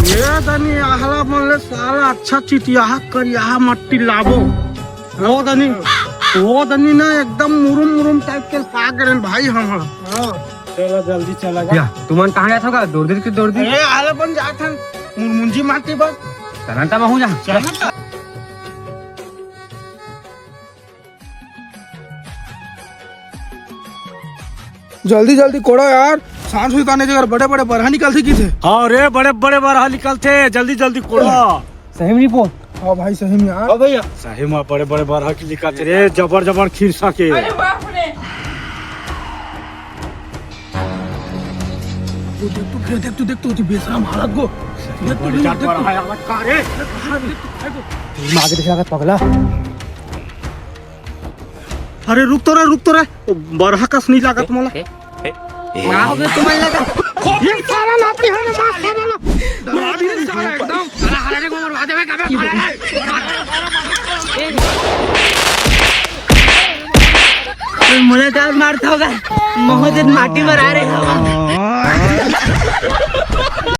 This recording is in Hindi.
ये दनी आहला म्हणले साला अच्छा चिटिया करिया मट्टी लाबो वो दनी ना एकदम मुरुम मुरुम टाइप के पाग रहे भाई हम चलो जल्दी चला या तुमन कहाँ गया था दौड़ दी ए आले पण जात हन मुरमुंजी माटी बस तनंता में हूँ जा चल जल्दी जल्दी कोड़ो यार सांस हुई ताने जगह बड़े बड़े बरहा निकलते की थे। हाँ रे बड़े बड़े बरहा निकलते जल्दी जल्दी कोड़ो। सही में रिपोर्ट। हाँ भाई सही में यार। भैया सही में बड़े बड़े बरहा की निकलते रे जबर जबर खीरसा के। अरे बाप रे देख तू बेशरम हालत को आगे देखा पगला। अरे रुक तो रे बरहा कस नहीं लागत मोला क्या हो गया तुम्हारे लगा ये सारा लापड़ी है मार साला सारा एकदम साला हराने को मरवा दे मैं कब खड़ा मुझे तो मारता होगा मोहम्मद माटी में आ रहे